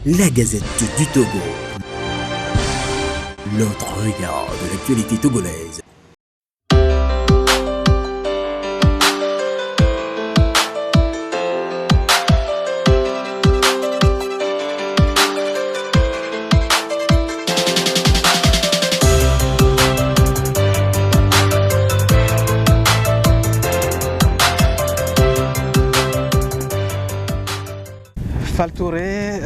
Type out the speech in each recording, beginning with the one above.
La Gazette du Togo. L'autre regard de l'actualité togolaise. Fall Touré,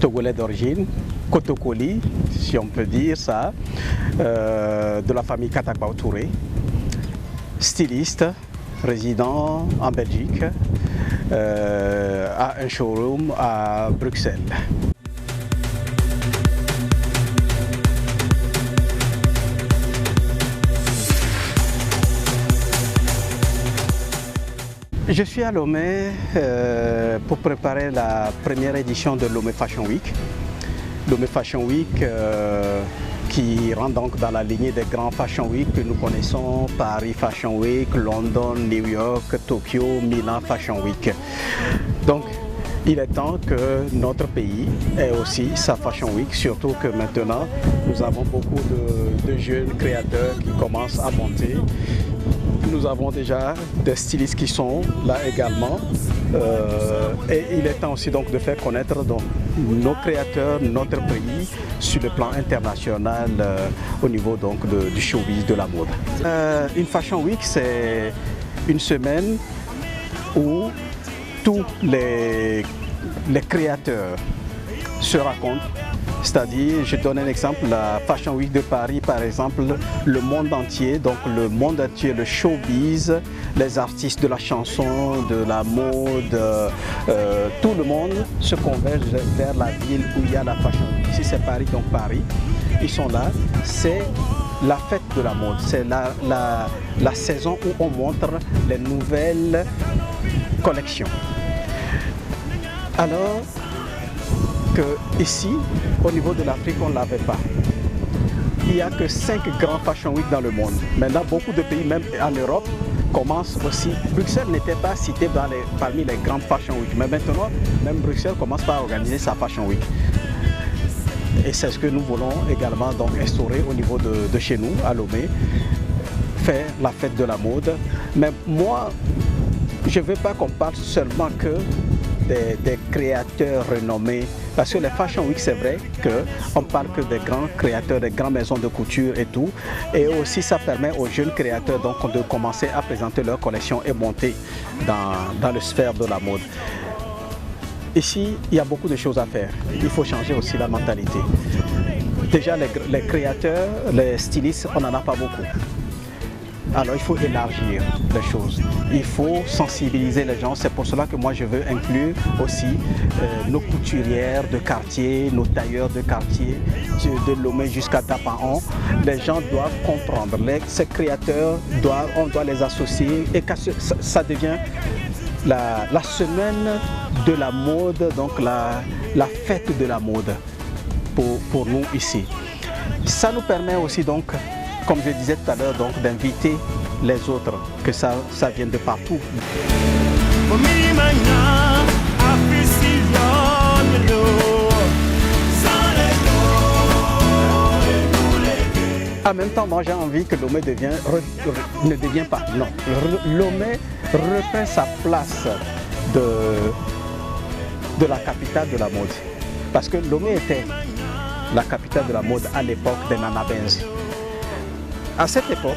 togolais d'origine, Kotokoli, si on peut dire ça, de la famille Katakbao Touré, styliste, résident en Belgique, a un showroom à Bruxelles. Je suis à Lomé pour préparer la première édition de Lomé Fashion Week. Lomé Fashion Week qui rentre donc dans la lignée des grands Fashion Week que nous connaissons, Paris Fashion Week, London, New York, Tokyo, Milan Fashion Week. Donc il est temps que notre pays ait aussi sa Fashion Week, surtout que maintenant nous avons beaucoup de jeunes créateurs qui commencent à monter. Nous avons déjà des stylistes qui sont là également et il est temps aussi donc de faire connaître donc, nos créateurs, notre pays sur le plan international au niveau donc du showbiz de la mode. Une Fashion Week, c'est une semaine où tous les créateurs se racontent. C'est-à-dire, je donne un exemple, la Fashion Week de Paris par exemple, le monde entier, le showbiz, les artistes de la chanson, de la mode, tout le monde se converge vers la ville où il y a la Fashion Week. Ici c'est Paris, donc Paris, ils sont là, c'est la fête de la mode, c'est la saison où on montre les nouvelles collections. Alors, que ici, au niveau de l'Afrique, on ne l'avait pas. Il n'y a que 5 grands Fashion Week dans le monde. Maintenant, beaucoup de pays, même en Europe, commencent aussi. Bruxelles n'était pas cité parmi les grandes Fashion Week, mais maintenant, même Bruxelles commence par organiser sa Fashion Week. Et c'est ce que nous voulons également donc instaurer au niveau de chez nous, à Lomé, faire la fête de la mode. Mais moi, je ne veux pas qu'on parle seulement que des créateurs renommés, parce que les Fashion Week, c'est vrai qu'on ne parle que des grands créateurs, des grandes maisons de couture et tout, et aussi ça permet aux jeunes créateurs donc, de commencer à présenter leur collection et monter dans le sphère de la mode. Ici, il y a beaucoup de choses à faire, il faut changer aussi la mentalité. Déjà les créateurs, les stylistes, on n'en a pas beaucoup. Alors il faut élargir les choses, il faut sensibiliser les gens, c'est pour cela que moi je veux inclure aussi nos couturières de quartier, nos tailleurs de quartier, de Lomé jusqu'à Tapahan. Les gens doivent comprendre, ces créateurs, on doit les associer et que ça devient la semaine de la mode, donc la fête de la mode pour nous ici. Ça nous permet aussi donc, comme je disais tout à l'heure, d'inviter les autres, que ça vienne de partout. En même temps, moi j'ai envie que Lomé ne devienne pas, non, Lomé reprend sa place de la capitale de la mode. Parce que Lomé était la capitale de la mode à l'époque des Nana Benz. À cette époque,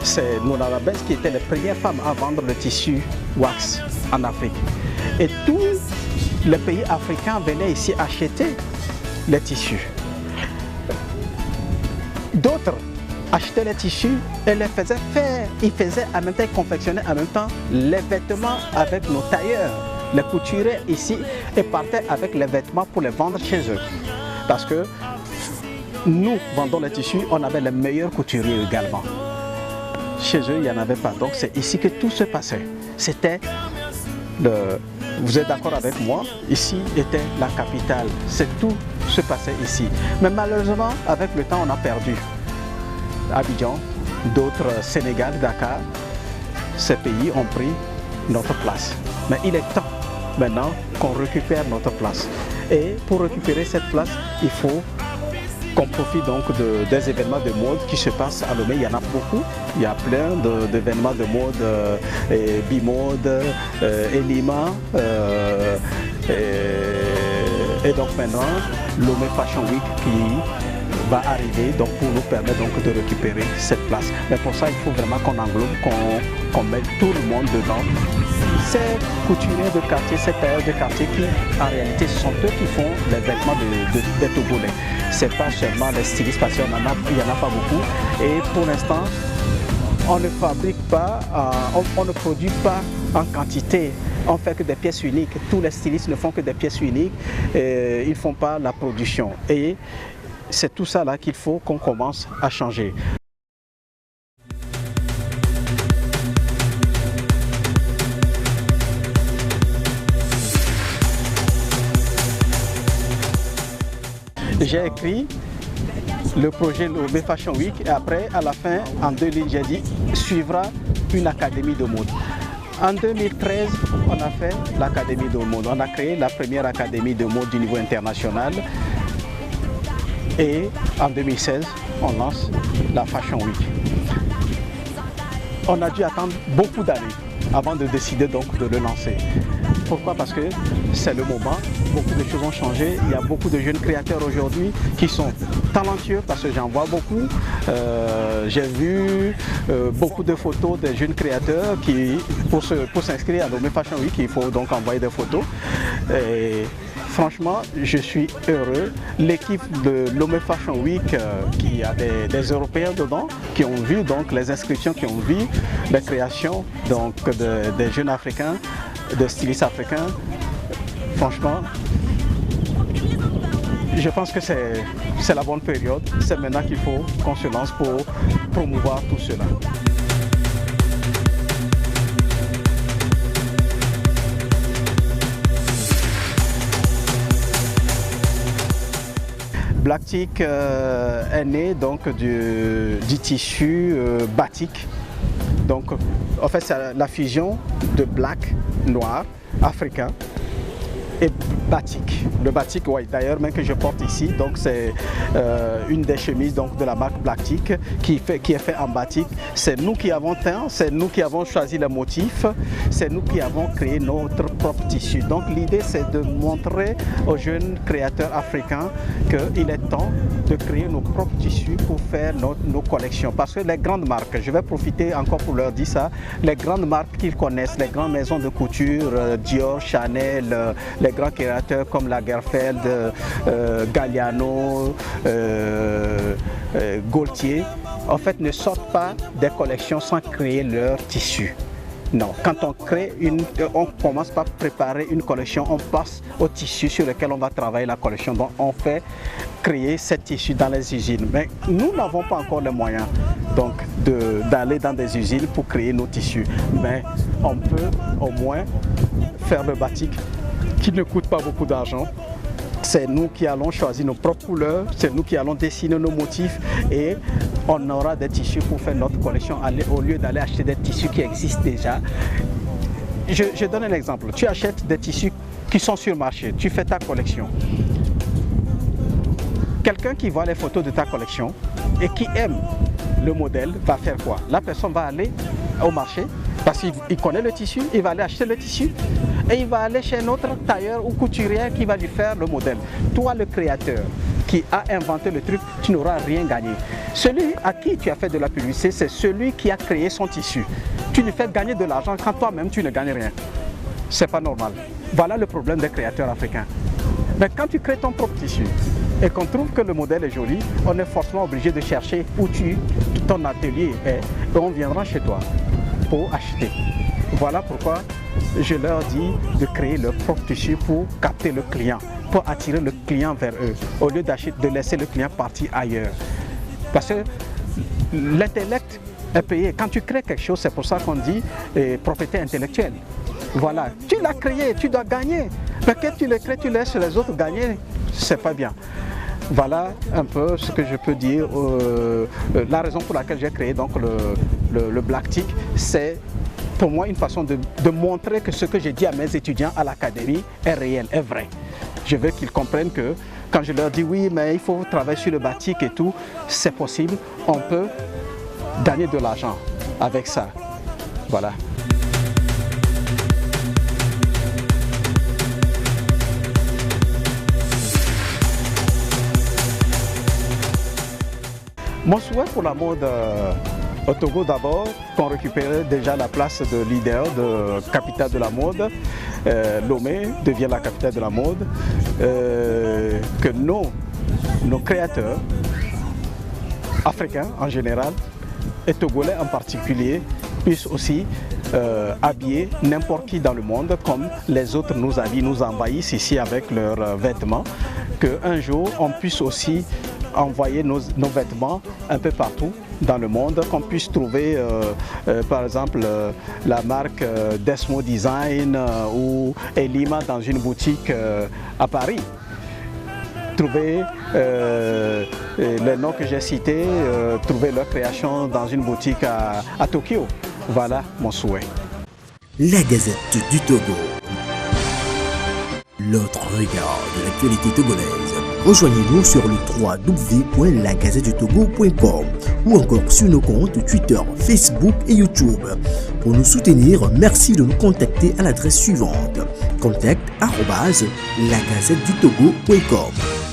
c'est nos Nana Benz qui étaient les premières femmes à vendre le tissu wax en Afrique. Et tous les pays africains venaient ici acheter les tissus. D'autres achetaient les tissus et les faisaient faire. Ils faisaient en même temps, ils confectionnaient en même temps les vêtements avec nos tailleurs. Les couturiers ici et partaient avec les vêtements pour les vendre chez eux. Parce que nous vendons les tissus, on avait les meilleurs couturiers également. Chez eux, il n'y en avait pas. Donc c'est ici que tout se passait. C'était vous êtes d'accord avec moi, ici était la capitale. Tout se passait ici. Mais malheureusement, avec le temps, on a perdu. Abidjan, d'autres Sénégal, Dakar, ces pays ont pris notre place. Mais il est temps maintenant qu'on récupère notre place. Et pour récupérer cette place, il faut qu'on profite donc des événements de mode qui se passent à Lomé. Il y en a beaucoup, il y a plein d'événements de mode, Bimode, Elima, et donc maintenant Lomé Fashion Week qui va arriver donc pour nous permettre donc de récupérer cette place. Mais pour ça, il faut vraiment qu'on englobe, qu'on mette tout le monde dedans. Ces couturiers de quartier, ces tailleurs de quartier qui, en réalité, ce sont eux qui font les vêtements des Togolais. Ce n'est pas seulement les stylistes parce qu'il n'y en a pas beaucoup. Et pour l'instant, on ne fabrique pas, on ne produit pas en quantité. On ne fait que des pièces uniques. Tous les stylistes ne font que des pièces uniques. Ils ne font pas la production. Et c'est tout ça là qu'il faut qu'on commence à changer. J'ai écrit le projet Lomé Fashion Week et après, à la fin, en 2000, j'ai dit, suivra une académie de mode. En 2013, on a fait l'académie de mode. On a créé la première académie de mode du niveau international. Et en 2016, on lance la Fashion Week. On a dû attendre beaucoup d'années avant de décider donc de le lancer. Pourquoi? Parce que c'est le moment, beaucoup de choses ont changé. Il y a beaucoup de jeunes créateurs aujourd'hui qui sont talentueux parce que j'en vois beaucoup. J'ai vu beaucoup de photos des jeunes créateurs qui, pour s'inscrire à Lomé Fashion Week, il faut donc envoyer des photos. Et franchement, je suis heureux. L'équipe de Lomé Fashion Week, qui a des Européens dedans, qui ont vu donc les inscriptions, qui ont vu les créations donc, des jeunes Africains, de stylistes africains. Franchement, je pense que c'est la bonne période. C'est maintenant qu'il faut qu'on se lance pour promouvoir tout cela. Blacktic est né donc du tissu batik. Donc, en fait, c'est la fusion de black, noir, africain et batik. Le batik, ouais, d'ailleurs, même que je porte ici, donc c'est une des chemises donc, de la marque Blacktic qui est fait en batik. C'est nous qui avons teint, c'est nous qui avons choisi les motifs, c'est nous qui avons créé notre propre tissu. Donc l'idée, c'est de montrer aux jeunes créateurs africains qu'il est temps de créer nos propres tissus pour faire nos collections. Parce que les grandes marques, je vais profiter encore pour leur dire ça, les grandes marques qu'ils connaissent, les grandes maisons de couture, Dior, Chanel, les grands créateurs comme Lagerfeld, Galliano, Gaultier, en fait ne sortent pas des collections sans créer leur tissu. Non, quand on commence par préparer une collection, on passe au tissu sur lequel on va travailler la collection. Donc on fait créer ce tissu dans les usines. Mais nous n'avons pas encore les moyens d'aller dans des usines pour créer nos tissus. Mais on peut au moins faire le batik qui ne coûte pas beaucoup d'argent. C'est nous qui allons choisir nos propres couleurs, c'est nous qui allons dessiner nos motifs et on aura des tissus pour faire notre collection au lieu d'aller acheter des tissus qui existent déjà. Je donne un exemple. Tu achètes des tissus qui sont sur le marché, tu fais ta collection. Quelqu'un qui voit les photos de ta collection et qui aime le modèle va faire quoi? La personne va aller au marché parce qu'il connaît le tissu, il va aller acheter le tissu et il va aller chez un autre tailleur ou couturier qui va lui faire le modèle. Toi, le créateur qui a inventé le truc, tu n'auras rien gagné. Celui à qui tu as fait de la publicité, c'est celui qui a créé son tissu. Tu lui fais gagner de l'argent quand toi-même tu ne gagnes rien. C'est pas normal. Voilà le problème des créateurs africains. Mais quand tu crées ton propre tissu et qu'on trouve que le modèle est joli, on est forcément obligé de chercher où ton atelier est et on viendra chez toi pour acheter. Voilà pourquoi je leur dis de créer leur propre tissu pour capter le client, pour attirer le client vers eux, au lieu de laisser le client partir ailleurs. Parce que l'intellect est payé. Quand tu crées quelque chose, c'est pour ça qu'on dit propriété intellectuelle. Voilà, tu l'as créé, tu dois gagner. Mais quand tu le crées, tu laisses les autres gagner, c'est pas bien. Voilà un peu ce que je peux dire. La raison pour laquelle j'ai créé donc le Blacktic, c'est pour moi une façon de montrer que ce que j'ai dit à mes étudiants à l'académie est réel, est vrai. Je veux qu'ils comprennent que quand je leur dis oui, mais il faut travailler sur le batik et tout, c'est possible, on peut gagner de l'argent avec ça. Voilà. Mon souhait pour la mode au Togo d'abord, qu'on récupère déjà la place de leader, de capitale de la mode. Lomé devient la capitale de la mode. Que nos créateurs, africains en général, et togolais en particulier, puissent aussi habiller n'importe qui dans le monde comme les autres nous habillent, nous envahissent ici avec leurs vêtements. Qu'un jour on puisse aussi envoyer nos vêtements un peu partout dans le monde, qu'on puisse trouver par exemple la marque Desmo Design ou Elima dans une boutique à Paris. Trouver les noms que j'ai cités, trouver leur création dans une boutique à Tokyo. Voilà mon souhait. La Gazette du Togo. L'autre regard de l'actualité togolaise. Rejoignez-nous sur le www.lagazettedutogo.com ou encore sur nos comptes Twitter, Facebook et YouTube. Pour nous soutenir, merci de nous contacter à l'adresse suivante: contact@lagazettedutogo.com.